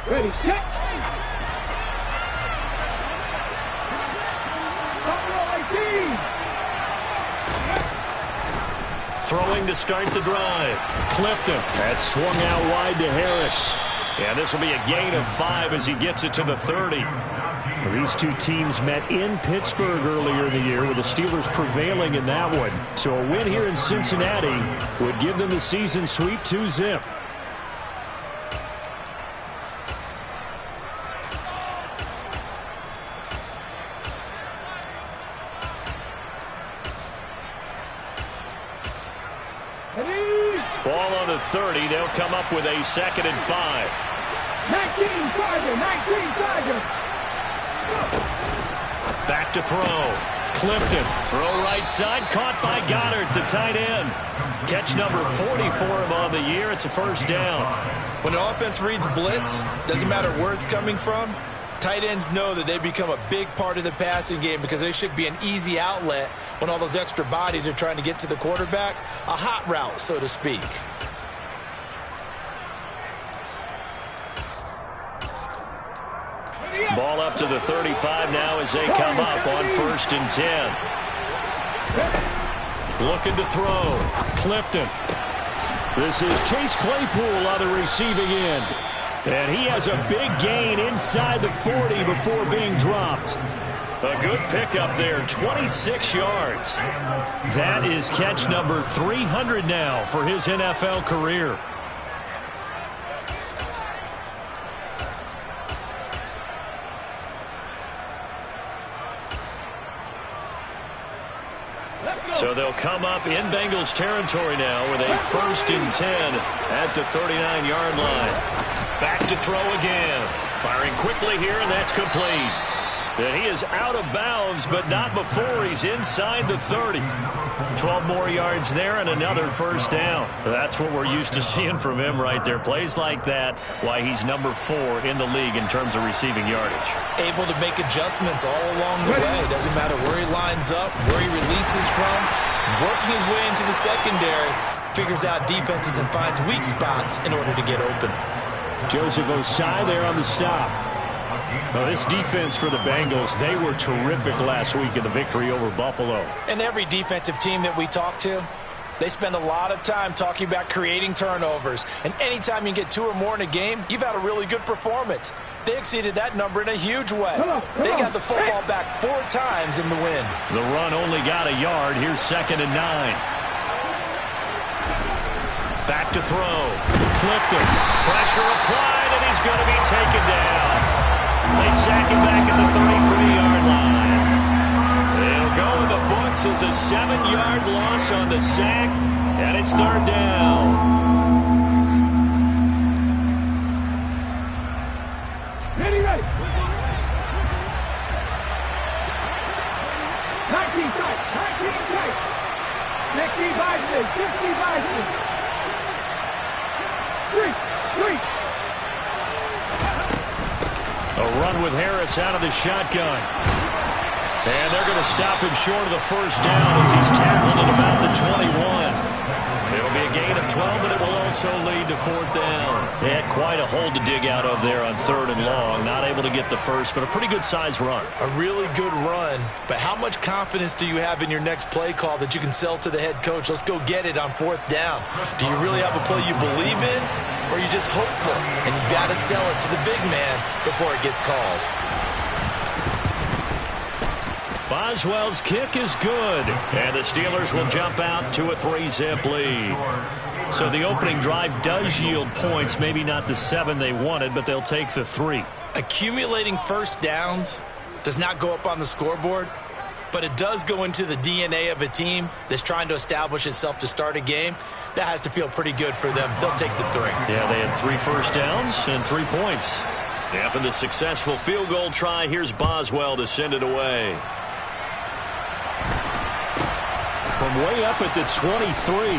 Ready, set. Throwing to start the drive. Clifton. That swung out wide to Harris. Yeah, this will be a gain of 5 as he gets it to the 30. Well, these two teams met in Pittsburgh earlier in the year with the Steelers prevailing in that one. So a win here in Cincinnati would give them the season sweep 2-zip. Ball on the 30. They'll come up with a 2nd and 5. 19 Charger. Back to throw. Clifton. Throw right side. Caught by Goddard, the tight end. Catch number 40 for him on the year. It's a first down. When an offense reads blitz, doesn't matter where it's coming from, tight ends know that they become a big part of the passing game because they should be an easy outlet when all those extra bodies are trying to get to the quarterback. A hot route, so to speak. Ball up to the 35 now as they come up on 1st and 10. Looking to throw. Clifton. This is Chase Claypool on the receiving end. And he has a big gain inside the 40 before being dropped. A good pickup there, 26 yards. That is catch number 300 now for his NFL career. So they'll come up in Bengals territory now with a 1st and 10 at the 39-yard line. Back to throw again. Firing quickly here, and that's complete. And he is out of bounds, but not before he's inside the 30. 12 more yards there and another first down. That's what we're used to seeing from him right there. Plays like that, why he's number 4 in the league in terms of receiving yardage. Able to make adjustments all along the way. Doesn't matter where he lines up, where he releases from. Working his way into the secondary. Figures out defenses and finds weak spots in order to get open. Joseph Osai there on the stop. Well, this defense for the Bengals, they were terrific last week in the victory over Buffalo. And every defensive team that we talk to, they spend a lot of time talking about creating turnovers. And anytime you get 2 or more in a game, you've had a really good performance. They exceeded that number in a huge way. They got the football back 4 times in the win. The run only got a yard. Here's 2nd and 9. Back to throw. Clifton. Pressure applied, and he's going to be taken down. They sack him back at the 33-yard line. They'll go in the books as a 7-yard loss on the sack, and it's 3rd down. Ready. 19 tight. 60 Bison. 3. A run with Harris out of the shotgun. And they're going to stop him short of the first down as he's tackled at about the 21. It'll be a gain of 12, and it will also lead to 4th down. They had quite a hole to dig out of there on 3rd and long. Not able to get the first, but a pretty good-sized run. A really good run, but how much confidence do you have in your next play call that you can sell to the head coach? Let's go get it on 4th down. Do you really have a play you believe in, or are you just hopeful? And you got to sell it to the big man before it gets called. Boswell's kick is good, and the Steelers will jump out to a 3-zip lead. So the opening drive does yield points, maybe not the 7 they wanted, but they'll take the 3. Accumulating first downs does not go up on the scoreboard, but it does go into the DNA of a team that's trying to establish itself to start a game. That has to feel pretty good for them. They'll take the 3. Yeah, they had 3 first downs and 3 points. After the successful field goal try, here's Boswell to send it away. From way up at the 23.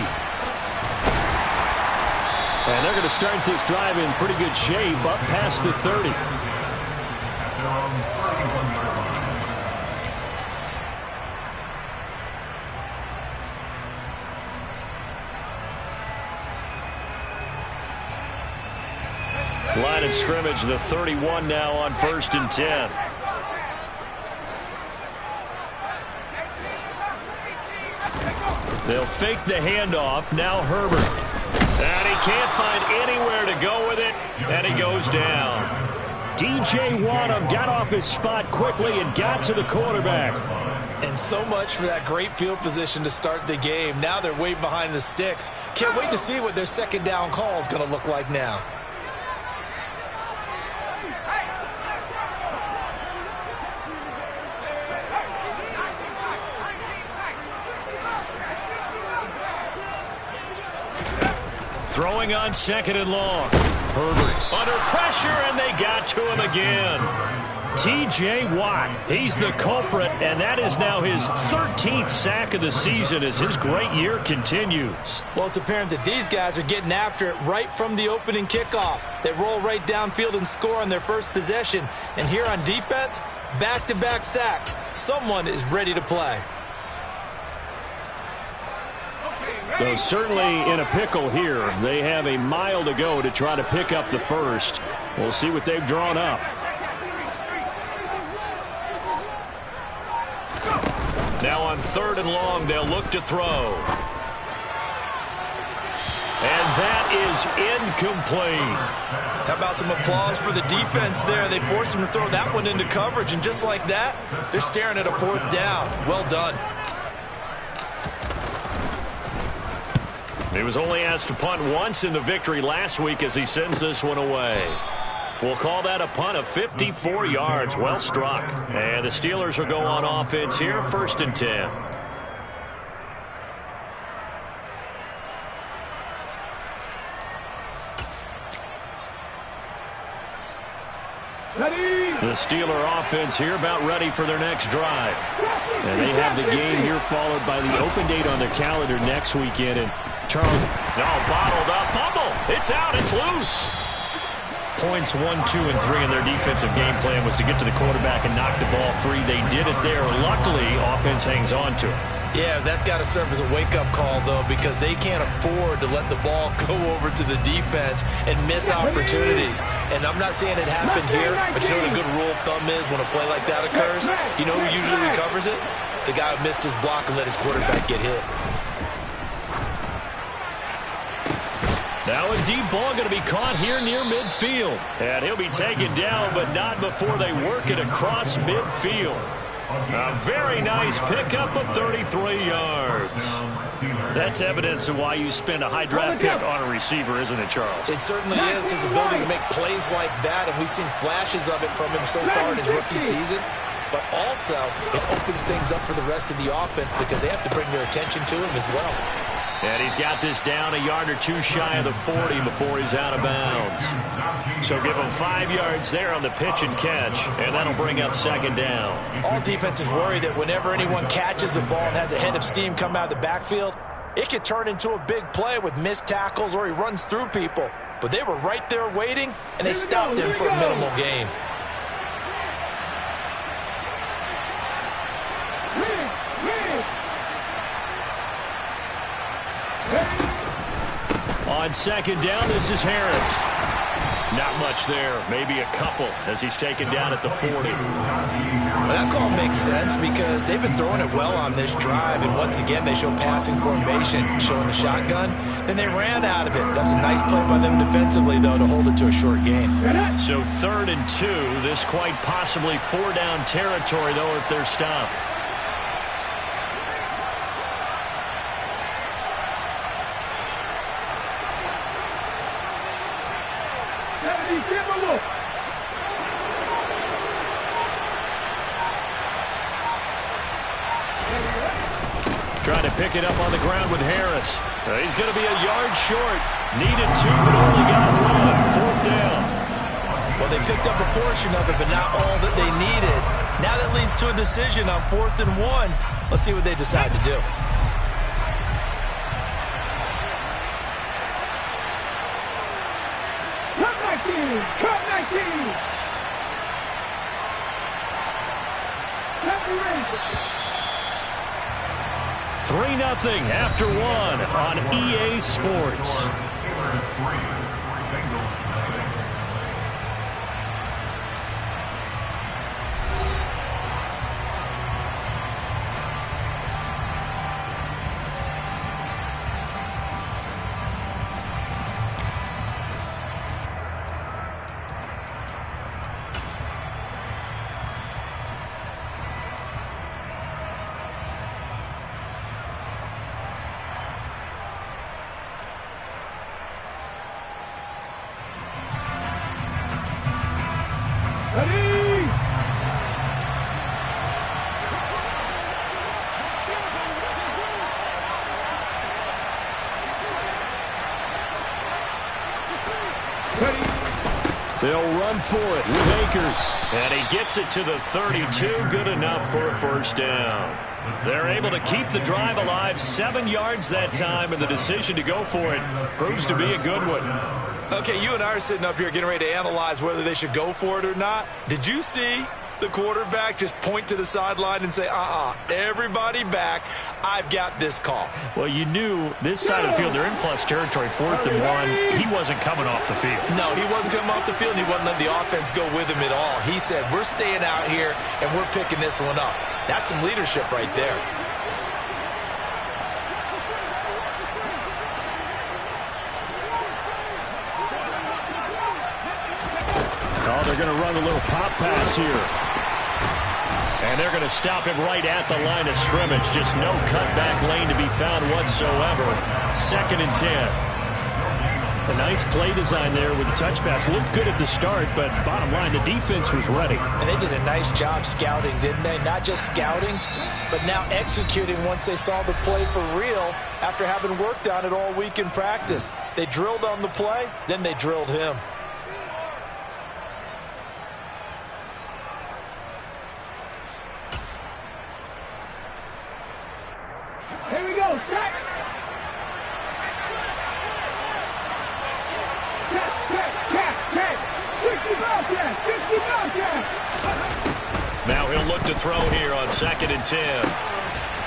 And they're going to start this drive in pretty good shape up past the 30. Line of scrimmage, the 31 now on 1st and 10. They'll fake the handoff. Now Herbert. And he can't find anywhere to go with it, and he goes down. DJ Wadham got off his spot quickly and got to the quarterback. And so much for that great field position to start the game. Now they're way behind the sticks. Can't wait to see what their second down call is going to look like now. Throwing on 2nd and long. Herbert under pressure, and they got to him again. T.J. Watt, he's the culprit, and that is now his 13th sack of the season as his great year continues. Well, it's apparent that these guys are getting after it right from the opening kickoff. They roll right downfield and score on their first possession. And here on defense, back-to-back sacks. Someone is ready to play. So certainly in a pickle here. They have a mile to go to try to pick up the first. We'll see what they've drawn up. Now on 3rd and long, they'll look to throw. And that is incomplete. How about some applause for the defense there? They forced him to throw that one into coverage, and just like that, they're staring at a 4th down. Well done. He was only asked to punt once in the victory last week as he sends this one away. We'll call that a punt of 54 yards. Well struck. And the Steelers will go on offense here, 1st and 10. The Steeler offense here about ready for their next drive. And they have the game here followed by the open date on their calendar next weekend. And Charles, bottled up, fumble. It's out, it's loose. Points 1, 2, and 3 in their defensive game plan was to get to the quarterback and knock the ball free. They did it there. Luckily, offense hangs on to it. Yeah, that's got to serve as a wake-up call, though, because they can't afford to let the ball go over to the defense and miss opportunities. And I'm not saying it happened here, but you know what a good rule of thumb is when a play like that occurs? You know who usually recovers it? The guy who missed his block and let his quarterback get hit. Now a deep ball going to be caught here near midfield. And he'll be taken down, but not before they work it across midfield. A very nice pickup of 33 yards. That's evidence of why you spend a high draft pick on a receiver, isn't it, Charles? It certainly is, his ability to make plays like that, and we've seen flashes of it from him so far in his rookie season. But also, it opens things up for the rest of the offense because they have to bring their attention to him as well. And he's got this down a yard or two shy of the 40 before he's out of bounds. So give him 5 yards there on the pitch and catch, and that'll bring up 2nd down. All defenses worry that whenever anyone catches the ball and has a head of steam come out of the backfield, it could turn into a big play with missed tackles or he runs through people. But they were right there waiting, and they stopped him for a minimal gain. On 2nd down, this is Harris. Not much there, maybe a couple as he's taken down at the 40. Well, that call makes sense because they've been throwing it well on this drive, and once again they show passing formation, showing the shotgun. Then they ran out of it. That's a nice play by them defensively, though, to hold it to a short gain. So 3rd and 2, this quite possibly 4-down territory, though, if they're stopped. Trying to pick it up on the ground with Harris. He's going to be a yard short. Needed 2, but only got 1. 4th down. Well, they picked up a portion of it, but not all that they needed. Now that leads to a decision on 4th and 1. Let's see what they decide to do. Cut 19! 3-0 after 1 on EA Sports. Ready! They'll run for it with Akers. And he gets it to the 32. Good enough for a first down. They're able to keep the drive alive. 7 yards that time, and the decision to go for it proves to be a good one. Okay, you and I are sitting up here getting ready to analyze whether they should go for it or not. Did you see the quarterback just point to the sideline and say, everybody back, I've got this call? Well, you knew this side of the field, they're in plus territory, 4th and 1. He wasn't coming off the field. No, he wasn't coming off the field, and he wasn't letting the offense go with him at all. He said, we're staying out here, and we're picking this one up. That's some leadership right there. Oh, they're going to run a little pop pass here. And they're going to stop him right at the line of scrimmage. Just no cutback lane to be found whatsoever. 2nd and 10. A nice play design there with the touch pass. Looked good at the start, but bottom line, the defense was ready. And they did a nice job scouting, didn't they? Not just scouting, but now executing once they saw the play for real after having worked on it all week in practice. They drilled on the play, then they drilled him. Here we go, set! Check! 60 ball check! Now he'll look to throw here on 2nd and 10.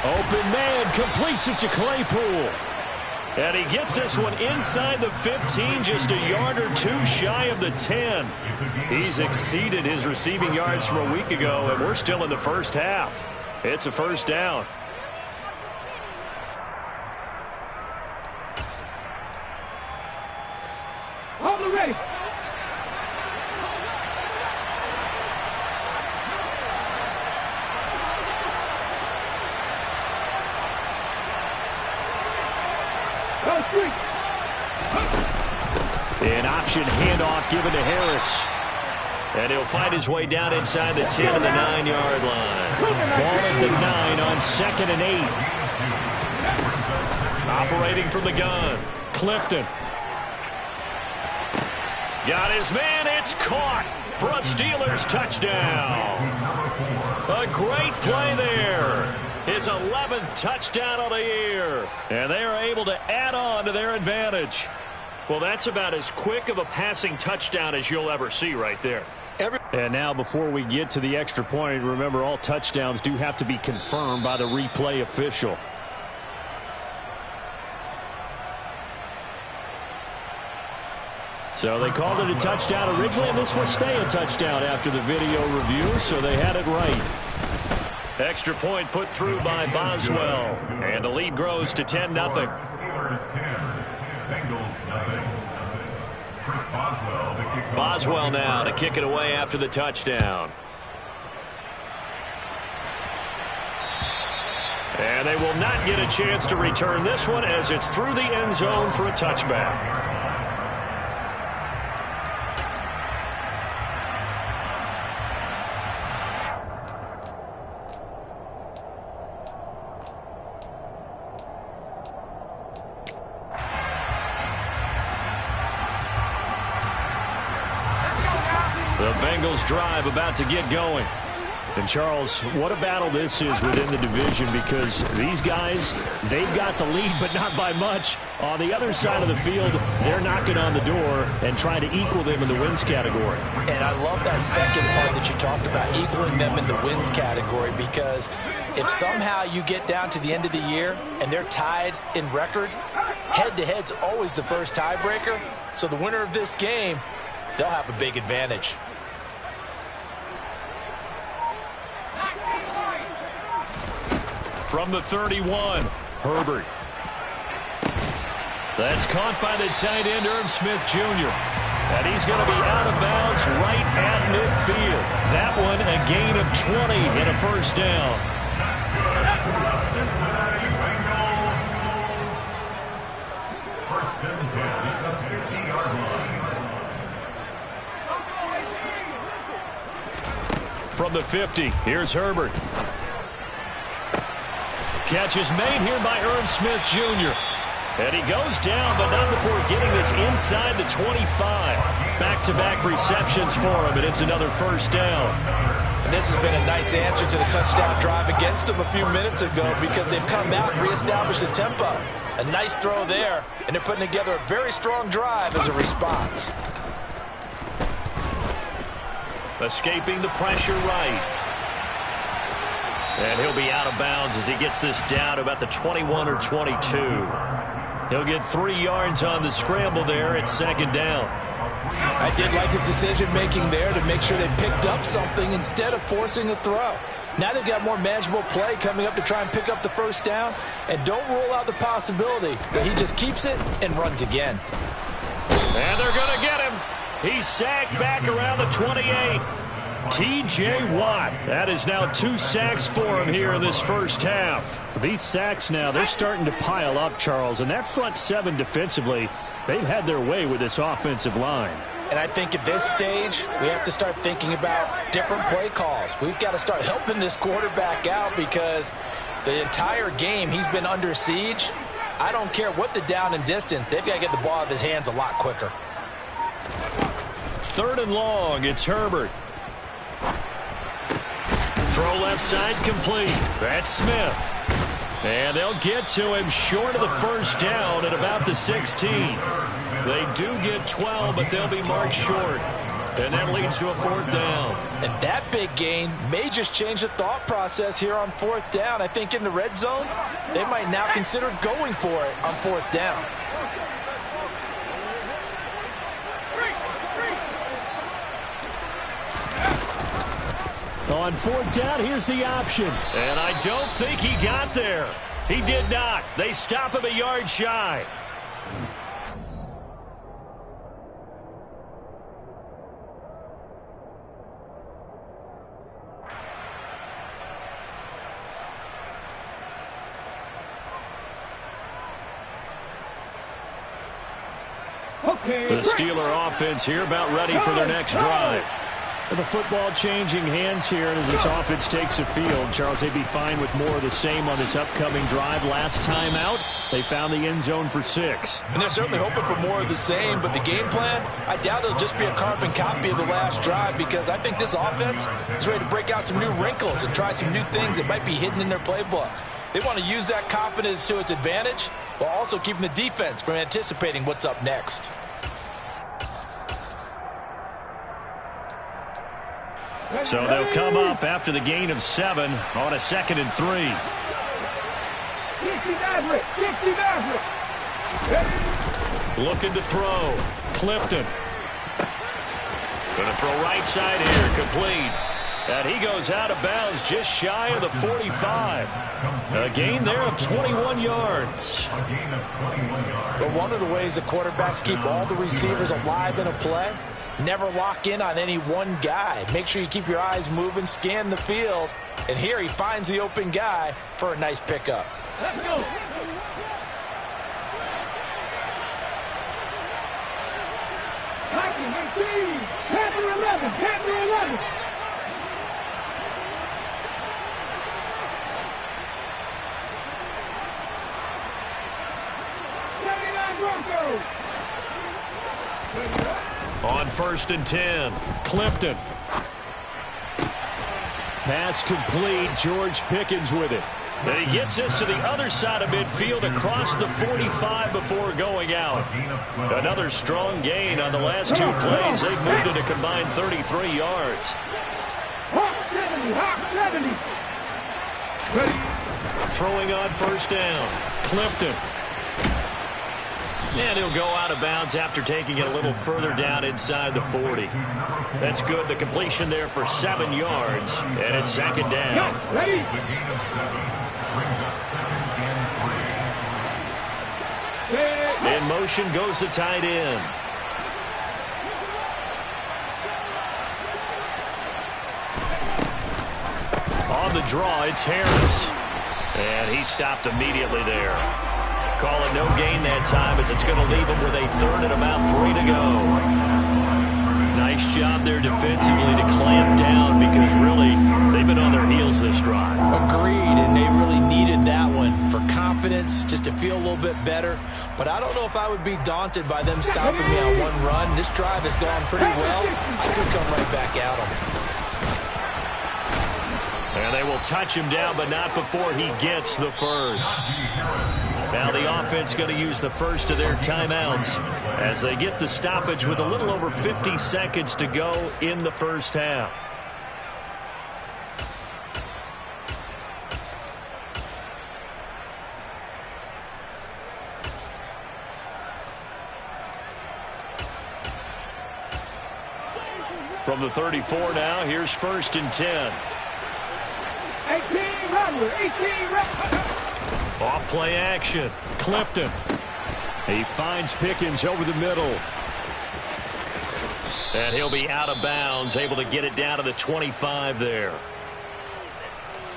Open man, completes it to Claypool. And he gets this one inside the 15, just a yard or two shy of the 10. He's exceeded his receiving yards from a week ago, and we're still in the first half. It's a first down. Hold it ready. Go street. An option handoff given to Harris. And he'll fight his way down inside the 10 and the 9-yard line. Ball at the 9 on 2nd and 8. Operating from the gun. Clifton. Got his man. It's caught for a Steelers touchdown. A great play there. His 11th touchdown of the year. And they are able to add on to their advantage. Well, that's about as quick of a passing touchdown as you'll ever see right there. And now before we get to the extra point, remember all touchdowns do have to be confirmed by the replay official. So they called it a touchdown originally, and this will stay a touchdown after the video review, so they had it right. Extra point put through by Boswell, and the lead grows to 10-0. Boswell now to kick it away after the touchdown. And they will not get a chance to return this one as it's through the end zone for a touchback. The Bengals drive about to get going. And, Charles, what a battle this is within the division, because these guys, they've got the lead, but not by much. On the other side of the field, they're knocking on the door and trying to equal them in the wins category. And I love that second part that you talked about, equaling them in the wins category, because if somehow you get down to the end of the year and they're tied in record, head-to-head's always the first tiebreaker. So the winner of this game, they'll have a big advantage. From the 31, Herbert. That's caught by the tight end, Irv Smith Jr. And he's going to be out of bounds right at midfield. That one a gain of 20 and a first down. First and 10 at the 50-yard line. from the 50. Here's Herbert. Catch is made here by Irv Smith Jr. And he goes down, but not before getting this inside the 25. Back-to-back receptions for him, and it's another first down. And this has been a nice answer to the touchdown drive against them a few minutes ago because they've come out and reestablished the tempo. A nice throw there, and they're putting together a very strong drive as a response. Escaping the pressure right. And he'll be out of bounds as he gets this down about the 21 or 22. He'll get 3 yards on the scramble there at second down. I did like his decision-making there to make sure they picked up something instead of forcing a throw. Now they've got more manageable play coming up to try and pick up the first down. And don't rule out the possibility that he just keeps it and runs again. And they're going to get him. He's sacked back around the 28. T.J. Watt. That is now 2 sacks for him here in this first half. These sacks now, they're starting to pile up, Charles. And that front 7 defensively, they've had their way with this offensive line. And I think at this stage, we have to start thinking about different play calls. We've got to start helping this quarterback out because the entire game he's been under siege. I don't care what the down and distance. They've got to get the ball out of his hands a lot quicker. 3rd and long. It's Herbert. Throw left side complete. That's Smith. And they'll get to him short of the first down at about the 16. They do get 12, but they'll be marked short. And that leads to a 4th down. And that big gain may just change the thought process here on 4th down. I think in the red zone, they might now consider going for it on 4th down. On 4th down, here's the option. And I don't think he got there. He did not. They stop him a yard shy. Okay. The Steeler offense here about ready for their next drive. The football changing hands here as this offense takes the field. Charles, they'd be fine with more of the same on this upcoming drive. Last time out, they found the end zone for 6. And they're certainly hoping for more of the same, but the game plan, I doubt it'll just be a carbon copy of the last drive because I think this offense is ready to break out some new wrinkles and try some new things that might be hidden in their playbook. They want to use that confidence to its advantage while also keeping the defense from anticipating what's up next. So they'll come up after the gain of 7 on a 2nd and 3. 60 Looking to throw. Clifton. Going to throw right side here. Complete. And he goes out of bounds just shy of the 45. A gain there of 21 yards. But one of the ways the quarterbacks keep all the receivers alive in a play, never lock in on any one guy. Make sure you keep your eyes moving, scan the field. And here he finds the open guy for a nice pickup. Let's go. Vikings, receive. Panther 11. Panther 11. On 1st and 10, Clifton. Pass complete. George Pickens with it. And he gets this to the other side of midfield across the 45 before going out. Another strong gain on the last 2 plays. They've moved it a combined 33 yards. Hawk 70. Hawk 70. Ready. Throwing on 1st down, Clifton. And he'll go out of bounds after taking it a little further down inside the 40. That's good. The completion there for 7 yards. And it's 2nd down. Ready. In motion goes the tight end. On the draw, it's Harris. And he stopped immediately there. Call it no gain that time as it's going to leave him with a 3rd and about 3 to go. Nice Nice job there defensively to clamp down because really they've been on their heels this drive. Agreed, and they really needed that one for confidence, just to feel a little bit better. But I don't know if I would be daunted by them stopping me on one run. This drive has gone pretty well. I could come right back at them. And they will touch him down, but not before he gets the first. Now the offense going to use the first of their timeouts as they get the stoppage with a little over 50 seconds to go in the first half. From the 34 now, here's 1st and 10. 18 Rattler, 18 Rattler. Off play action. Clifton. He finds Pickens over the middle. And he'll be out of bounds, able to get it down to the 25 there.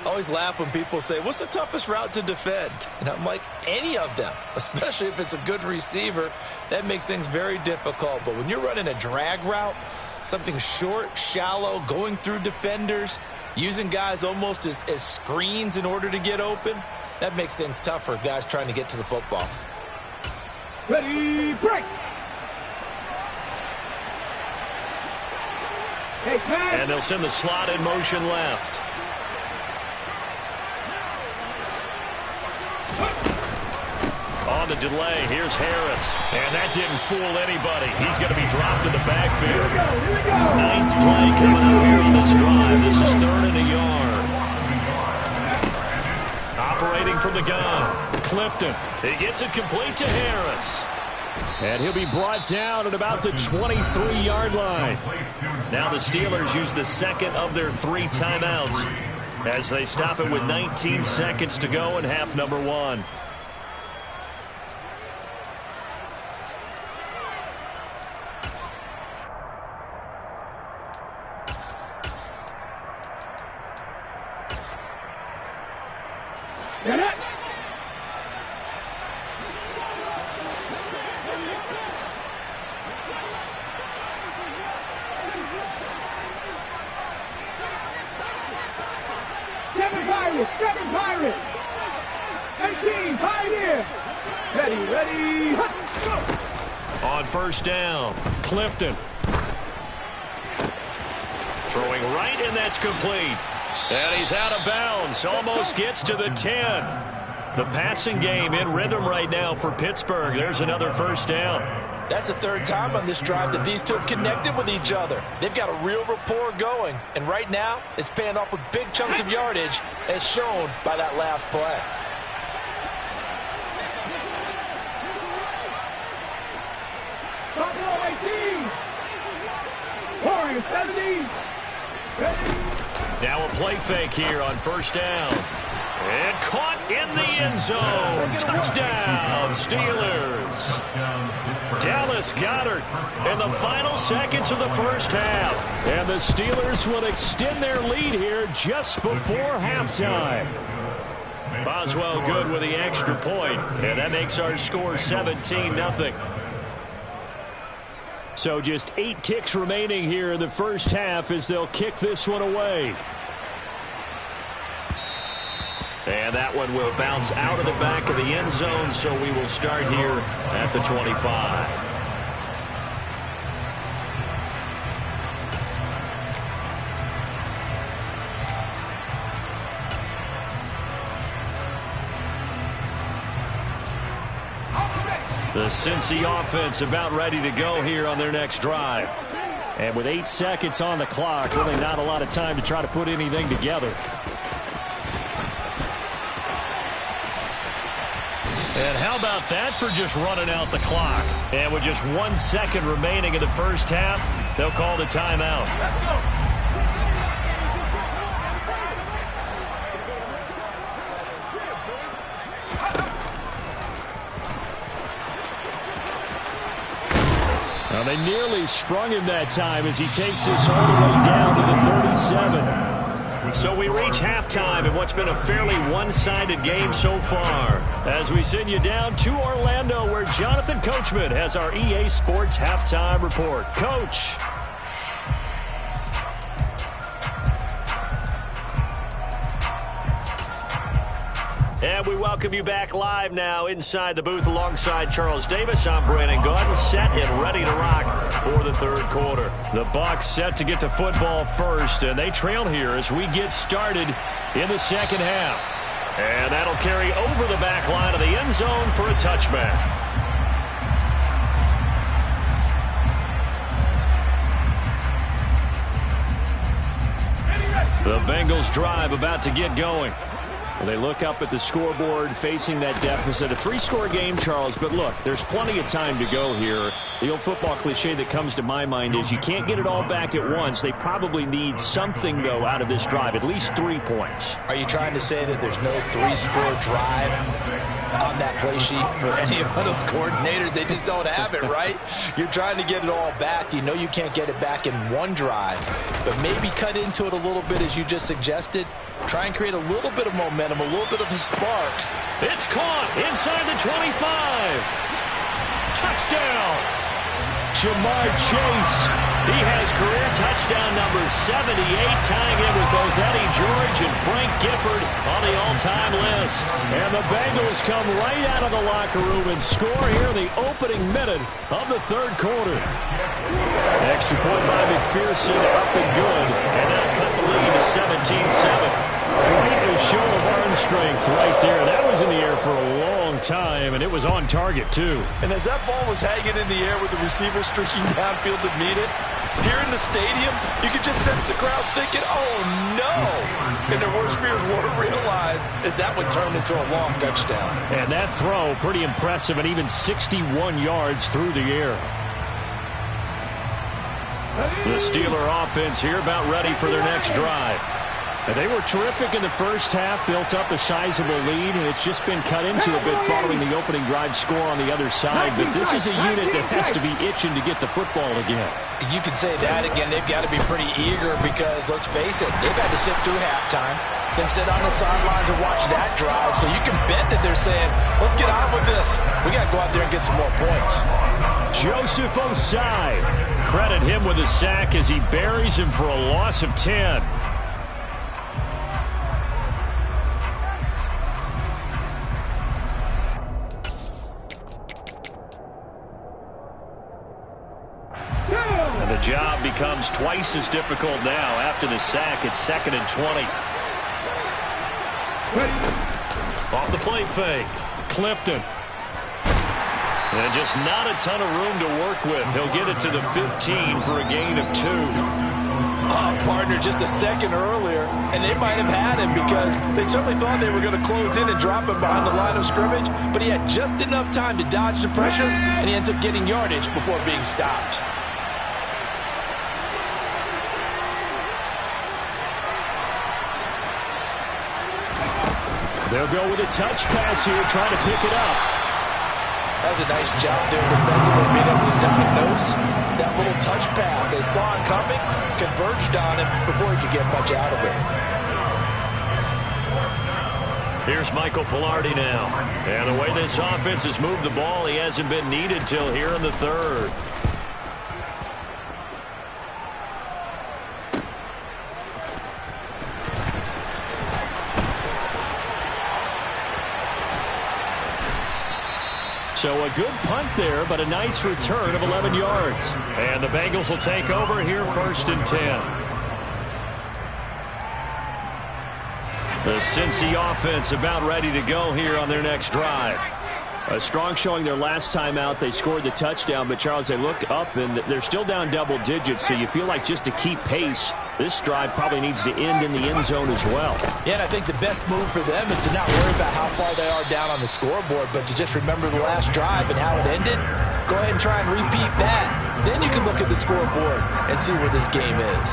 I always laugh when people say, what's the toughest route to defend? And I'm like, any of them, especially if it's a good receiver. That makes things very difficult. But when you're running a drag route, something short, shallow, going through defenders, using guys almost as screens in order to get open, that makes things tough for guys trying to get to the football. Ready, break. Hey, pass. And they'll send the slot in motion left. On the delay, here's Harris. And that didn't fool anybody. He's going to be dropped in the backfield. Here we go. 9th play coming up here on this drive. This is 3rd and a yard. Operating from the gun. Clifton. He gets it complete to Harris. And he'll be brought down at about the 23-yard line. Now the Steelers use the second of their 3 timeouts as they stop it with 19 seconds to go in half number 1. Get it. Seven Pirates. 18 Pioneer. Ready. Go. On 1st down, Clifton. Throwing right, and that's complete. And he's out of bounds. Almost gets to the 10. The passing game in rhythm right now for Pittsburgh. There's another 1st down. That's the 3rd time on this drive that these two have connected with each other. They've got a real rapport going. And right now, it's paying off with big chunks of yardage, as shown by that last play. Buffalo 18. Warriors 70. Ready. Now a play fake here on 1st down. And caught in the end zone. Touchdown, Steelers. Dallas Goedert in the final seconds of the first half. And the Steelers will extend their lead here just before halftime. Boswell good with the extra point. And that makes our score 17-0. So just 8 ticks remaining here in the first half as they'll kick this one away. And that one will bounce out of the back of the end zone, so we will start here at the 25. The Cincy offense about ready to go here on their next drive. And with 8 seconds on the clock, really not a lot of time to try to put anything together. And how about that for just running out the clock? And with just 1 second remaining in the first half, they'll call the timeout. Let's go. Well, they nearly sprung him that time as he takes this all the way down to the 37. So we reach halftime in what's been a fairly one-sided game so far, as we send you down to Orlando, where Jonathan Coachman has our EA Sports halftime report. Coach. And we welcome you back live now inside the booth alongside Charles Davis. I'm Brandon Gaudin, set and ready to rock for the third quarter. The Bucs set to get the football first, and they trail here as we get started in the second half. And that'll carry over the back line of the end zone for a touchback. The Bengals drive about to get going. They look up at the scoreboard facing that deficit. A three-score game, Charles, but look, there's plenty of time to go here. The old football cliche that comes to my mind is you can't get it all back at once. They probably need something, though, out of this drive, at least 3 points. Are you trying to say that there's no three-score drive on that play sheet for any of those coordinators? They just don't have it, right? You're trying to get it all back. You know you can't get it back in one drive, but maybe cut into it a little bit as you just suggested. Try and create a little bit of momentum, a little bit of a spark. It's caught inside the 25. Touchdown. Jamar Chase. He has career touchdown number 78, tying in with both Eddie George and Frank Gifford on the all-time list. And the Bengals come right out of the locker room and score here in the opening minute of the third quarter. Extra point by McPherson, up and good. And that'll cut the lead to 17-7. Quite a show of arm strength right there. That was in the air for a long time, and it was on target, too. And as that ball was hanging in the air with the receiver streaking downfield to meet it, here in the stadium, you could just sense the crowd thinking, oh, no. And their worst fears weren't realized as that one turned into a long touchdown. And that throw, pretty impressive, and even 61 yards through the air. The Steeler offense here about ready for their next drive. And they were terrific in the first half, built up a sizable lead, and it's just been cut into a bit following the opening drive score on the other side. But this is a unit that has to be itching to get the football again. You can say that again. They've got to be pretty eager because, let's face it, they've had to sit through halftime, then sit on the sidelines and watch that drive. So you can bet that they're saying, let's get on with this. We got to go out there and get some more points. Joseph Osai. Credit him with a sack as he buries him for a loss of 10. And the job becomes twice as difficult now after the sack. It's 2nd and 20. Off the play fake. Clifton. And just not a ton of room to work with. He'll get it to the 15 for a gain of 2. Partner just a second earlier, and they might have had him because they certainly thought they were going to close in and drop him behind the line of scrimmage, but he had just enough time to dodge the pressure, and he ends up getting yardage before being stopped. They'll go with a touch pass here, trying to pick it up. That was a nice job there defensively, being able to diagnose that little touch pass. They saw it coming, converged on him before he could get much out of it. Here's Michael Pilardi now. And the way this offense has moved the ball, he hasn't been needed till here in the third. So a good punt there, but a nice return of 11 yards. And the Bengals will take over here 1st and 10. The Cincy offense about ready to go here on their next drive. A strong showing their last time out. They scored the touchdown, but Charles, they look up and they're still down double digits, so you feel like just to keep pace, this drive probably needs to end in the end zone as well. Yeah, and I think the best move for them is to not worry about how far they are down on the scoreboard, but to just remember the last drive and how it ended. Go ahead and try and repeat that. Then you can look at the scoreboard and see where this game is.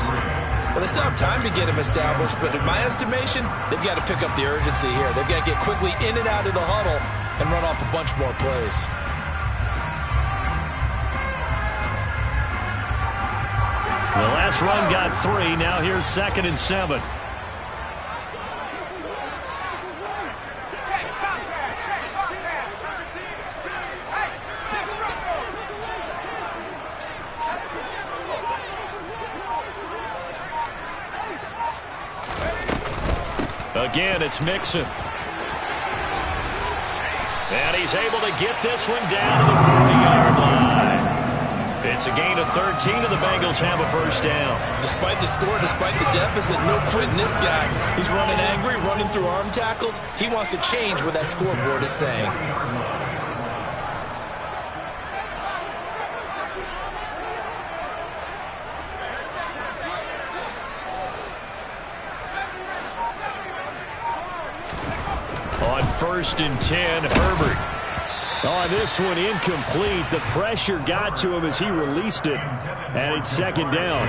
Well, they still have time to get him established, but in my estimation, they've got to pick up the urgency here. They've got to get quickly in and out of the huddle and run off a bunch more plays. The last run got 3. Now here's 2nd and 7. Again, it's Mixon. And he's able to get this one down to the 40-yard line. It's a gain of 13, and the Bengals have a first down. Despite the score, despite the deficit, no quitting this guy. He's running angry, running through arm tackles. He wants to change what that scoreboard is saying. On 1st and 10, Herbert. On this one, incomplete. The pressure got to him as he released it, and it's 2nd down.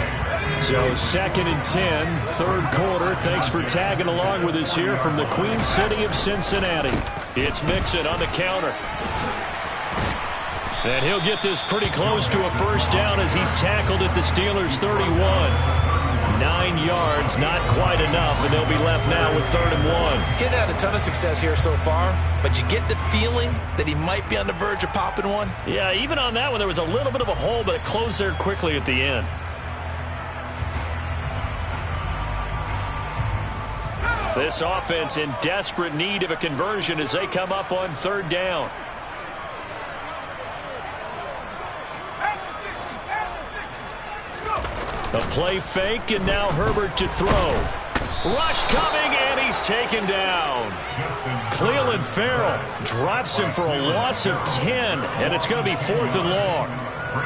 So 2nd and 10, 3rd quarter. Thanks for tagging along with us here from the Queen City of Cincinnati. It's Mixon on the counter. And he'll get this pretty close to a first down as he's tackled at the Steelers' 31. 9 yards, not quite enough, and they'll be left now with 3rd and 1. Getting had a ton of success here so far, but you get the feeling that he might be on the verge of popping one. Yeah, even on that one, there was a little bit of a hole, but it closed there quickly at the end. This offense in desperate need of a conversion as they come up on 3rd down. A play fake, and now Herbert to throw. Rush coming, and he's taken down. Cleveland Farrell drops him for a loss of 10, and it's going to be 4th and long.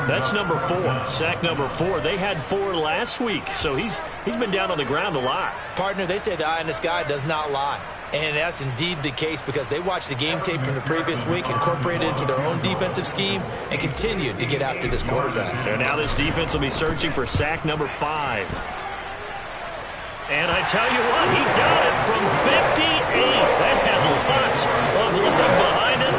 That's number 4, sack number 4. They had 4 last week, so he's been down on the ground a lot. Partner, they say the eye in the sky does not lie. And that's indeed the case because they watched the game tape from the previous week, incorporated it into their own defensive scheme, and continued to get after this quarterback. And now this defense will be searching for sack number 5. And I tell you what, he got it from 58. That had lots of leg behind it.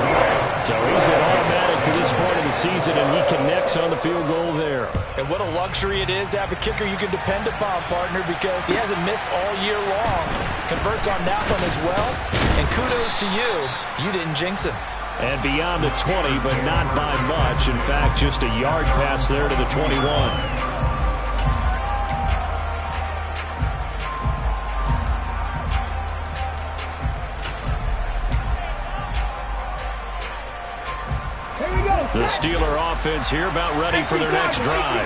So he's been automatic to this point of the season, and he connects on the field goal there. And what a luxury it is to have a kicker you can depend upon, partner, because he hasn't missed all year long. Converts on that one as well. And kudos to you. You didn't jinx him. And beyond the 20, but not by much. In fact, just a yard pass there to the 21. The Steeler offense here about ready for their next drive.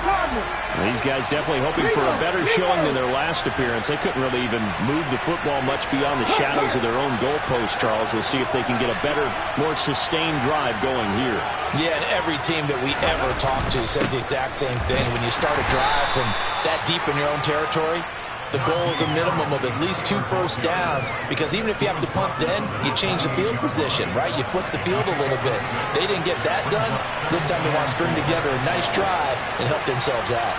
These guys definitely hoping for a better showing than their last appearance. They couldn't really even move the football much beyond the shadows of their own goalpost, Charles. We'll see if they can get a better, more sustained drive going here. Yeah, and every team that we ever talk to says the exact same thing. When you start a drive from that deep in your own territory, the goal is a minimum of at least 2 first downs, because even if you have to punt then, you change the field position, right? You flip the field a little bit. They didn't get that done. This time they want to string together a nice drive and help themselves out.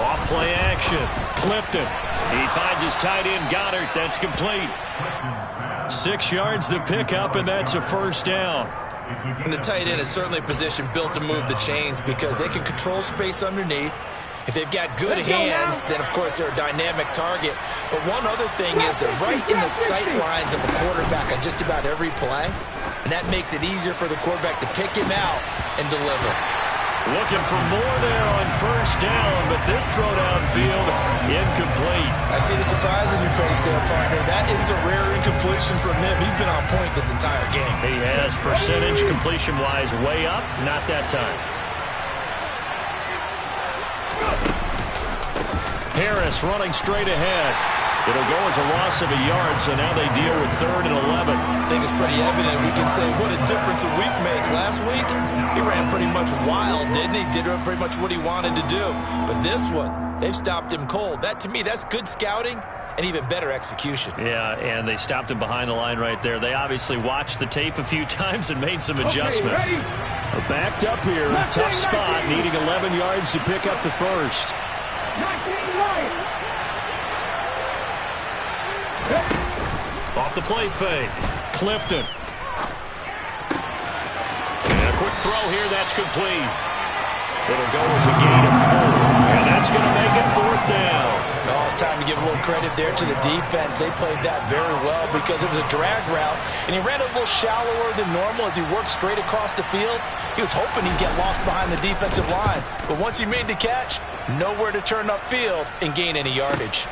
Off play action. Clifton. He finds his tight end, Goddard. That's complete. 6 yards to pick up, and that's a first down. And the tight end is certainly a position built to move the chains because they can control space underneath. If they've got good hands, then, of course, they're a dynamic target. But one other thing is they're right in the sight lines of a quarterback on just about every play. And that makes it easier for the quarterback to pick him out and deliver. Looking for more there on first down, but this throw downfield, incomplete. I see the surprise in your face there, partner. That is a rare incompletion from him. He's been on point this entire game. He has percentage completion-wise way up, not that time. Harris running straight ahead. It'll go as a loss of a yard, so now they deal with 3rd and 11. I think it's pretty evident. We can say what a difference a week makes. Last week, he ran pretty much wild, didn't he? Did pretty much what he wanted to do. But this one, they've stopped him cold. That, to me, that's good scouting and even better execution. Yeah, and they stopped him behind the line right there. They obviously watched the tape a few times and made some adjustments. We're backed up here. Tough spot, needing 11 yards to pick up the first. Off the play fake. Clifton. And a quick throw here. That's complete. It'll go as a gain of 4. And that's going to make it 4th down. Oh, it's time to give a little credit there to the defense. They played that very well because it was a drag route. And he ran a little shallower than normal as he worked straight across the field. He was hoping he'd get lost behind the defensive line. But once he made the catch, nowhere to turn upfield and gain any yardage.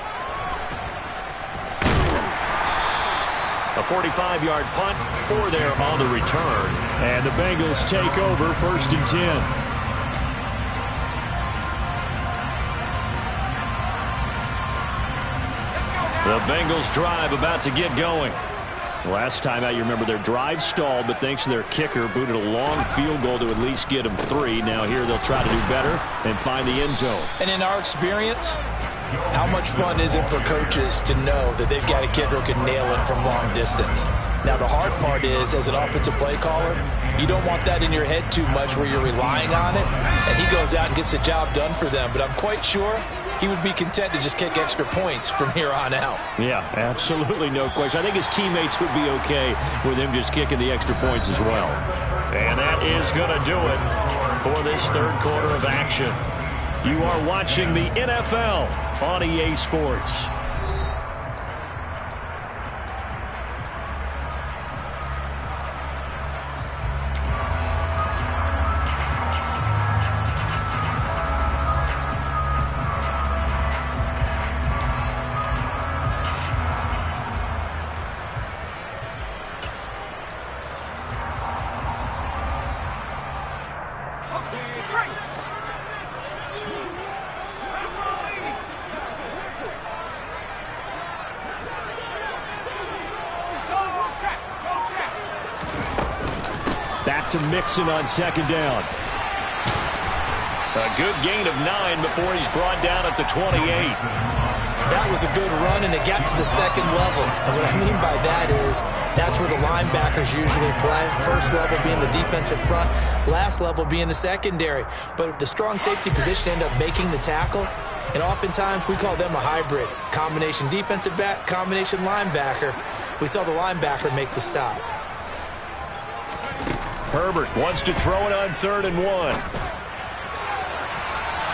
A 45-yard punt, 4 there on the return. And the Bengals take over 1st and 10. The Bengals drive about to get going. Last time out, you remember their drive stalled, but thanks to their kicker, booted a long field goal to at least get them 3. Now here they'll try to do better and find the end zone. And in our experience, how much fun is it for coaches to know that they've got a kicker who can nail it from long distance? Now, the hard part is, as an offensive play caller, you don't want that in your head too much where you're relying on it, and he goes out and gets the job done for them. But I'm quite sure he would be content to just kick extra points from here on out. Yeah, absolutely no question. I think his teammates would be okay with him just kicking the extra points as well. And that is going to do it for this 3rd quarter of action. You are watching the NFL on EA Sports. To Mixon on 2nd down. A good gain of 9 before he's brought down at the 28. That was a good run, and it got to the 2nd level. And what I mean by that is that's where the linebackers usually play. First level being the defensive front, last level being the secondary. But the strong safety position ended up making the tackle. And oftentimes we call them a hybrid. Combination defensive back, combination linebacker. We saw the linebacker make the stop. Herbert wants to throw it on 3rd and 1.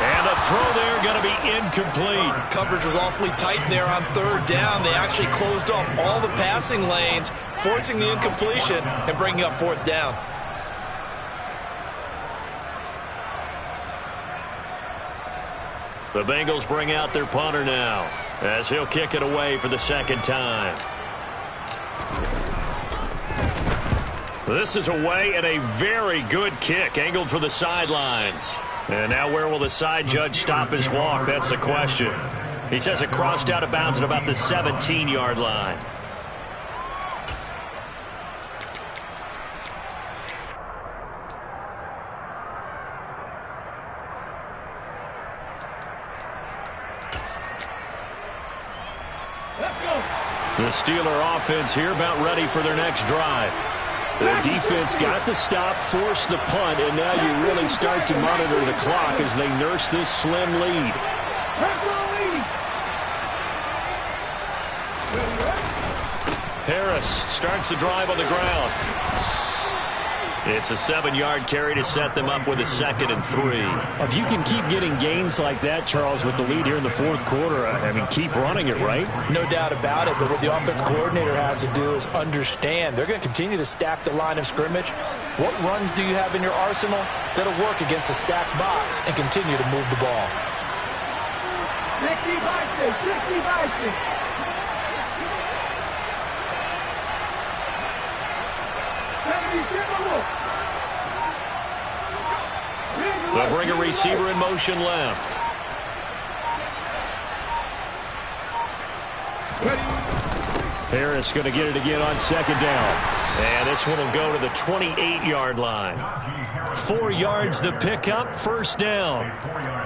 And the throw there going to be incomplete. Coverage was awfully tight there on 3rd down. They actually closed off all the passing lanes, forcing the incompletion and bringing up 4th down. The Bengals bring out their punter now as he'll kick it away for the 2nd time. This is away and a very good kick, angled for the sidelines. And now where will the side judge stop his walk? That's the question. He says it crossed out of bounds at about the 17-yard line. Let's go. The Steeler offense here about ready for their next drive. The defense got the stop, forced the punt, and now you really start to monitor the clock as they nurse this slim lead. Harris starts the drive on the ground. It's a 7-yard carry to set them up with a 2nd and 3. If you can keep getting gains like that, Charles, with the lead here in the 4th quarter, I mean, keep running it, right? No doubt about it, but what the offense coordinator has to do is understand they're going to continue to stack the line of scrimmage. What runs do you have in your arsenal that'll work against a stacked box and continue to move the ball? 60 by 6. They'll bring a receiver in motion left. Harris going to get it again on 2nd down. And this one will go to the 28-yard line. 4 yards the pickup, 1st down.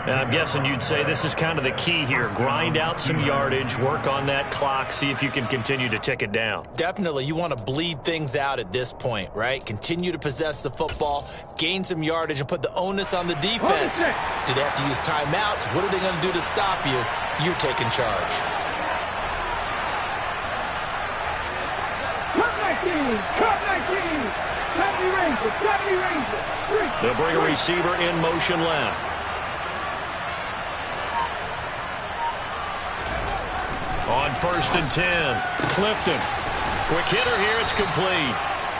And I'm guessing you'd say this is kind of the key here. Grind out some yardage, work on that clock, see if you can continue to tick it down. Definitely, you want to bleed things out at this point, right? Continue to possess the football, gain some yardage, and put the onus on the defense. Do they have to use timeouts? What are they going to do to stop you? You're taking charge. They'll bring a receiver in motion left. On 1st and 10, Clifton. Quick hitter here, it's complete.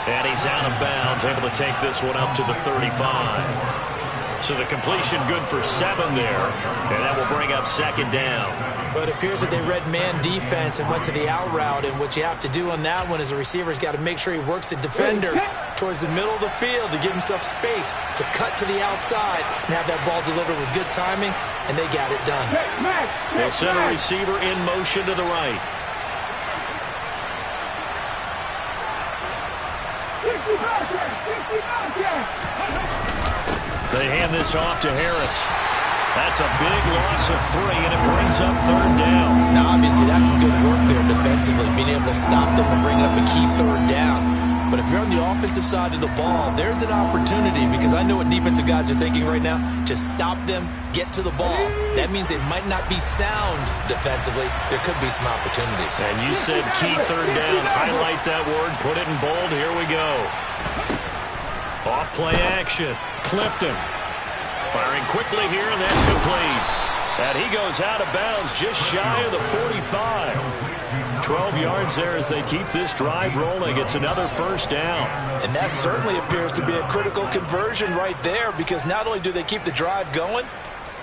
And he's out of bounds, able to take this one up to the 35. So the completion good for 7 there, and that will bring up 2nd down. But it appears that they read man defense and went to the out route, and what you have to do on that one is the receiver's got to make sure he works the defender towards the middle of the field to give himself space to cut to the outside and have that ball delivered with good timing, and they got it done. They'll send a receiver in motion to the right. They hand this off to Harris. That's a big loss of 3, and it brings up 3rd down. Now, obviously, that's some good work there defensively, being able to stop them and bring up a key 3rd down. But if you're on the offensive side of the ball, there's an opportunity, because I know what defensive guys are thinking right now. Just stop them, get to the ball. That means they might not be sound defensively. There could be some opportunities. And you said key 3rd down. Highlight that word. Put it in bold. Here we go. Off play action. Clifton. Firing quickly here, and that's complete. And he goes out of bounds just shy of the 45. 12 yards there as they keep this drive rolling. It's another 1st down. And that certainly appears to be a critical conversion right there, because not only do they keep the drive going,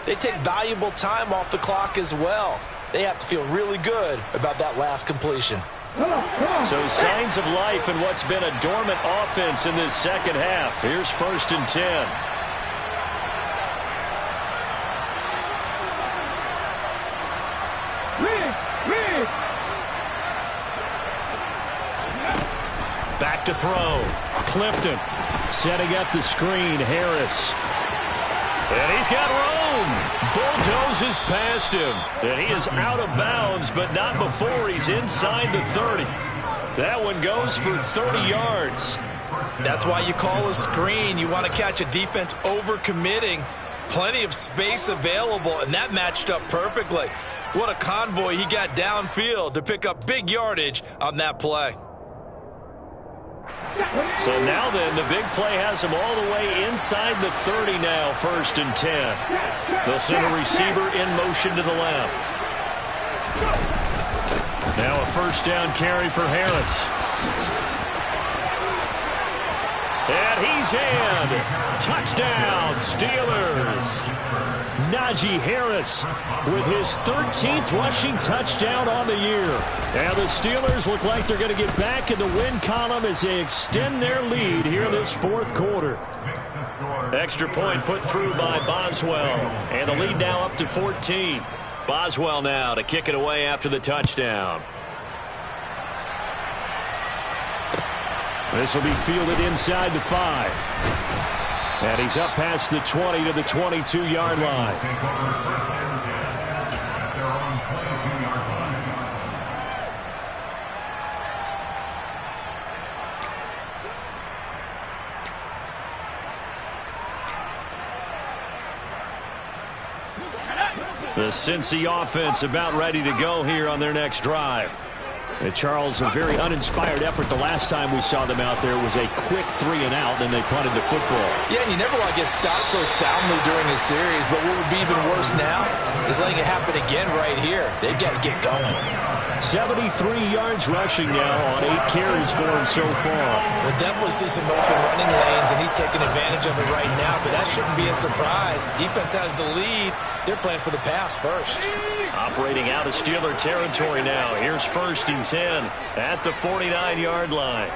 they take valuable time off the clock as well. They have to feel really good about that last completion. So signs of life in what's been a dormant offense in this 2nd half. Here's 1st and 10. Back to throw. Clifton setting up the screen. Harris. And he's got room. Bulldozes past him. And he is out of bounds, but not before he's inside the 30. That one goes for 30 yards. That's why you call a screen. You want to catch a defense overcommitting. Plenty of space available, and that matched up perfectly. What a convoy he got downfield to pick up big yardage on that play. So now then, the big play has him all the way inside the 30 now, 1st and 10. They'll send a receiver in motion to the left. Now a 1st down carry for Harris. And he's in. Touchdown, Steelers. Najee Harris with his 13th rushing touchdown on the year. And the Steelers look like they're going to get back in the win column as they extend their lead here in this 4th quarter. Extra point put through by Boswell. And the lead now up to 14. Boswell now to kick it away after the touchdown. This will be fielded inside the 5. And he's up past the 20 to the 22-yard line. The Cincy offense about ready to go here on their next drive. And Charles, a very uninspired effort the last time we saw them out there. It was a quick 3 and out, and they punted the football. Yeah, and you never want to get stopped so soundly during a series, but what would be even worse now is letting it happen again right here. They've got to get going. 73 yards rushing now on 8 carries for him so far. We'll definitely see some open running lanes, and he's taking advantage of it right now, but that shouldn't be a surprise. Defense has the lead. They're playing for the pass first. Operating out of Steeler territory now. Here's 1st and 10 at the 49-yard line.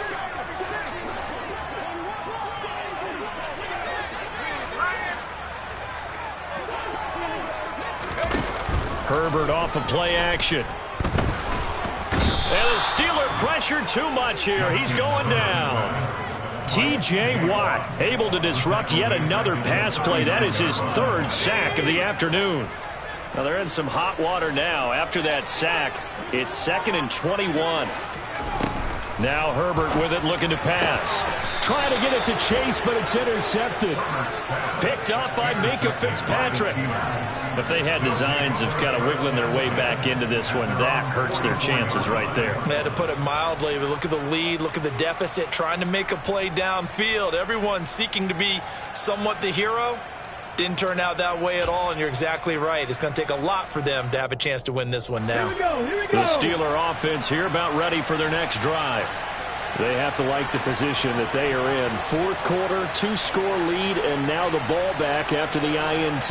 Herbert off of play action. And the Steeler pressure too much here. He's going down. T.J. Watt able to disrupt yet another pass play. That is his 3rd sack of the afternoon. Now they're in some hot water now. After that sack, it's 2nd and 21. Now Herbert with it, looking to pass. Trying to get it to Chase, but it's intercepted. Picked up by Minka Fitzpatrick. If they had designs of kind of wiggling their way back into this one, that hurts their chances right there. They had to put it mildly, but look at the lead, look at the deficit, trying to make a play downfield. Everyone seeking to be somewhat the hero. Didn't turn out that way at all, and you're exactly right. It's going to take a lot for them to have a chance to win this one now. Here we go. The Steeler offense here about ready for their next drive. They have to like the position that they are in. Fourth quarter, 2-score lead, and now the ball back after the INT.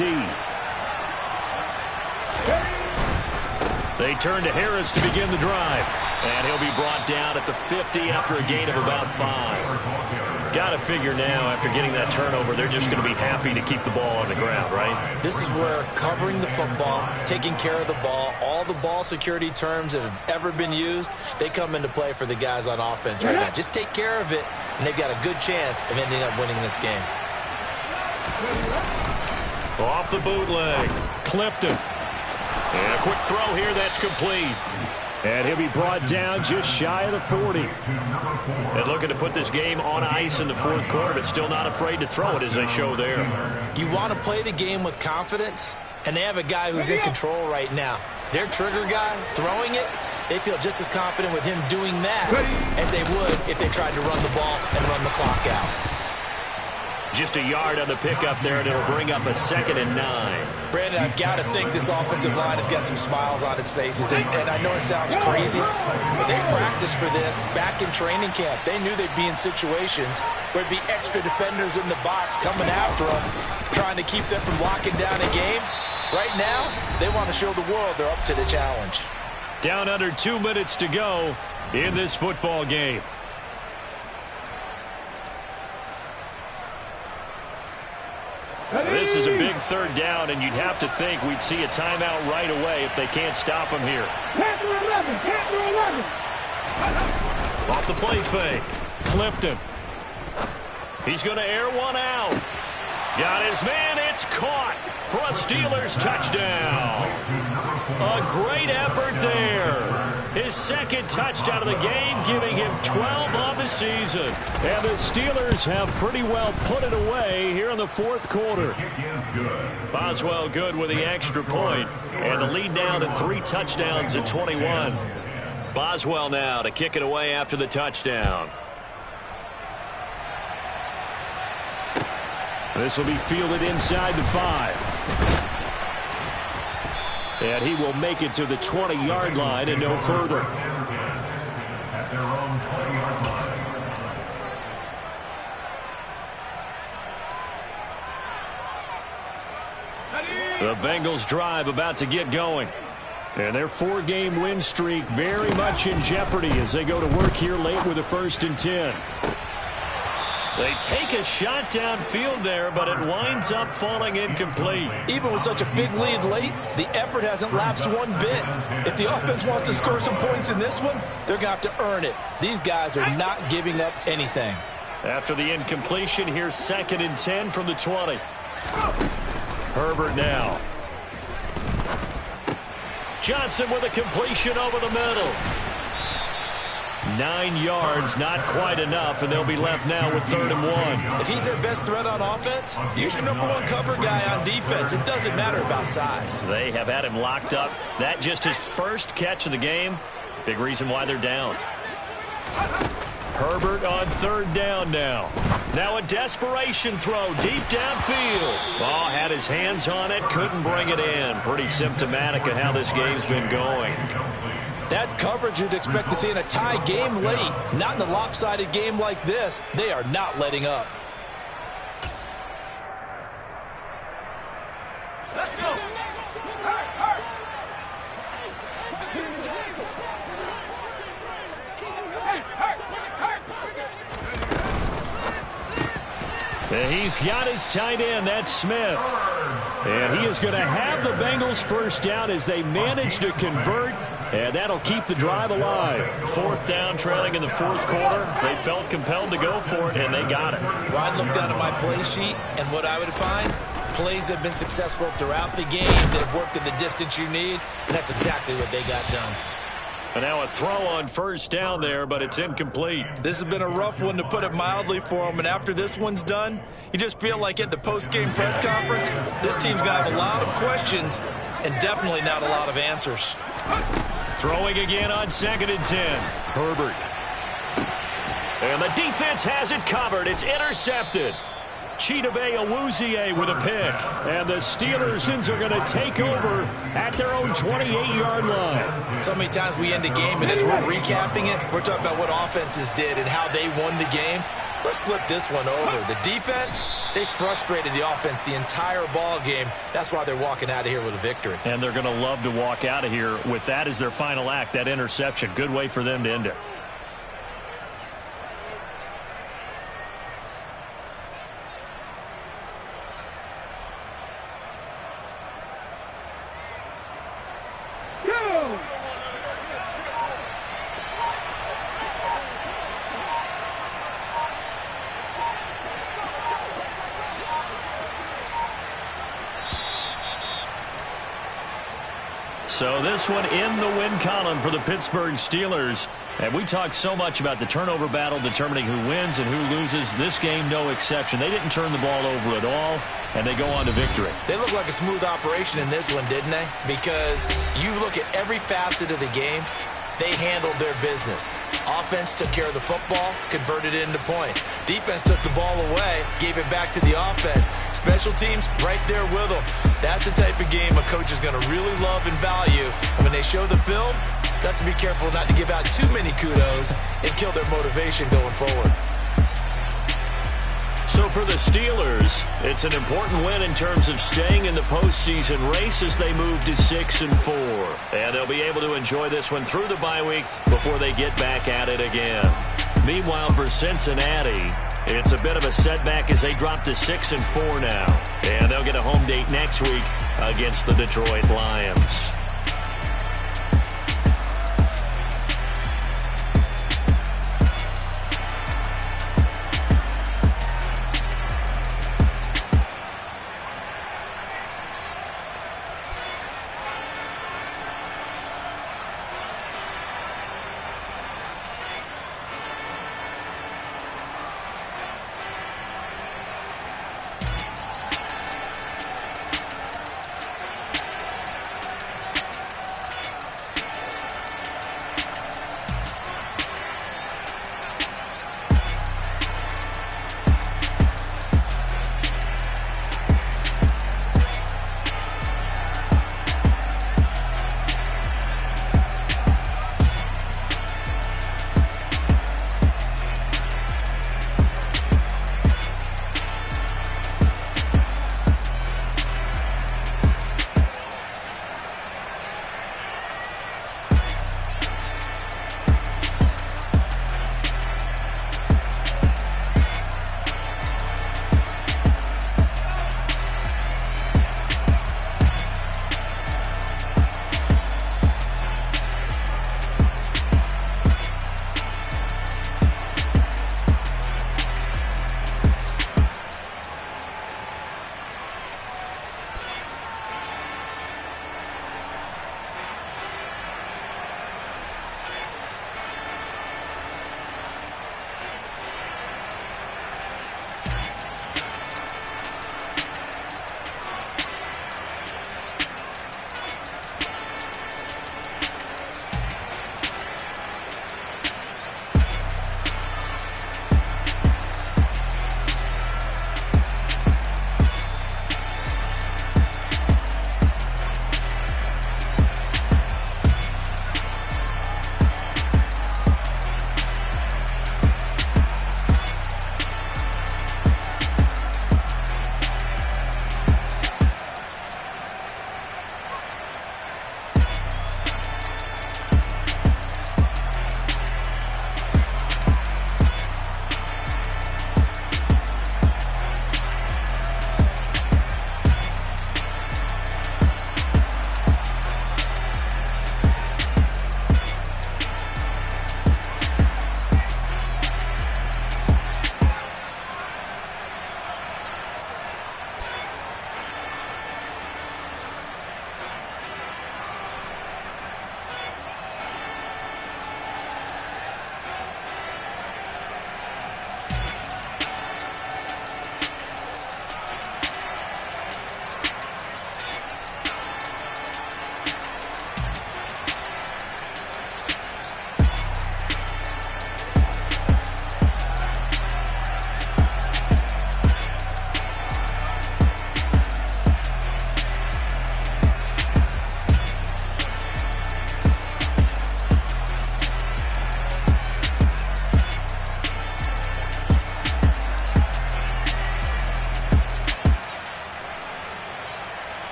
They turn to Harris to begin the drive. And he'll be brought down at the 50 after a gain of about 5. Got to figure now, after getting that turnover, they're just going to be happy to keep the ball on the ground, right? This is where covering the football, taking care of the ball, all the ball security terms that have ever been used, they come into play for the guys on offense right now. Just take care of it, and they've got a good chance of ending up winning this game. Off the bootleg, Clifton. And a quick throw here, that's complete. And he'll be brought down just shy of the 40. And looking to put this game on ice in the fourth quarter, but still not afraid to throw it as they show there. You want to play the game with confidence, and they have a guy who's in control right now. Their trigger guy, throwing it, they feel just as confident with him doing that as they would if they tried to run the ball and run the clock out. Just a yard on the pickup there, and it'll bring up a 2nd and 9. Brandon, I've got to think this offensive line has got some smiles on its faces. And I know it sounds crazy, but they practiced for this back in training camp. They knew they'd be in situations where there'd be extra defenders in the box coming after them, trying to keep them from locking down a game. Right now, they want to show the world they're up to the challenge. Down under 2 minutes to go in this football game. This is a big third down, and you'd have to think we'd see a timeout right away if they can't stop him here. Off the play fake. Clifton. He's going to air one out. Got his man. It's caught for a Steelers touchdown. A great effort there. His second touchdown of the game, giving him 12 on the season. And the Steelers have pretty well put it away here in the fourth quarter. Boswell good with the extra point, and the lead now to 3 touchdowns at 21. Boswell now to kick it away after the touchdown. This will be fielded inside the 5. And he will make it to the 20-yard line and no further. At their own 20-yard line. The Bengals drive about to get going. And their 4-game win streak very much in jeopardy as they go to work here late with a 1st and 10. They take a shot downfield there, but it winds up falling incomplete. Even with such a big lead late, the effort hasn't lapsed one bit. If the offense wants to score some points in this one, they're going to have to earn it. These guys are not giving up anything. After the incompletion, here's 2nd and 10 from the 20. Herbert now. Johnson with a completion over the middle. 9 yards, not quite enough, and they'll be left now with 3rd and 1. If he's their best threat on offense, use your #1 cover guy on defense. It doesn't matter about size. They have had him locked up. That just his first catch of the game. Big reason why they're down. Herbert on 3rd down now. Now a desperation throw deep downfield. Ball had his hands on it, couldn't bring it in. Pretty symptomatic of how this game's been going. That's coverage you'd expect to see in a tie game late. Not in a lopsided game like this. They are not letting up. Let's go. And he's got his tight end, that's Smith. And he is going to have the Bengals first down as they manage to convert, and that'll keep the drive alive. 4th down, trailing in the 4th quarter. They felt compelled to go for it, and they got it. Well, I'd look down at my play sheet, and what I would find, plays have been successful throughout the game. They've worked at the distance you need, and that's exactly what they got done. And now a throw on 1st down there, but it's incomplete. This has been a rough one, to put it mildly, for them. And after this one's done, you just feel like at the post-game press conference, this team's going to have a lot of questions and definitely not a lot of answers. Throwing again on 2nd and 10. Herbert. And the defense has it covered. It's intercepted. Chidobe Awuzie with a pick. And the Steelersons are going to take over at their own 28-yard line. So many times we end a game, and as we're recapping it, we're talking about what offenses did and how they won the game. Let's flip this one over. The defense, they frustrated the offense the entire ball game. That's why they're walking out of here with a victory. And they're going to love to walk out of here with that as their final act, that interception. Good way for them to end it. So this one in the win column for the Pittsburgh Steelers. And we talked so much about the turnover battle determining who wins and who loses. This game, no exception. They didn't turn the ball over at all, and they go on to victory. They look like a smooth operation in this one, didn't they? Because you look at every facet of the game, they handled their business. Offense took care of the football, converted it into point. Defense took the ball away, gave it back to the offense. Special teams right there with them. That's the type of game a coach is going to really love and value. And when they show the film, they have to be careful not to give out too many kudos and kill their motivation going forward. So for the Steelers, it's an important win in terms of staying in the postseason race as they move to 6-4. And they'll be able to enjoy this one through the bye week before they get back at it again. Meanwhile, for Cincinnati, it's a bit of a setback as they drop to 6-4 now. And they'll get a home date next week against the Detroit Lions.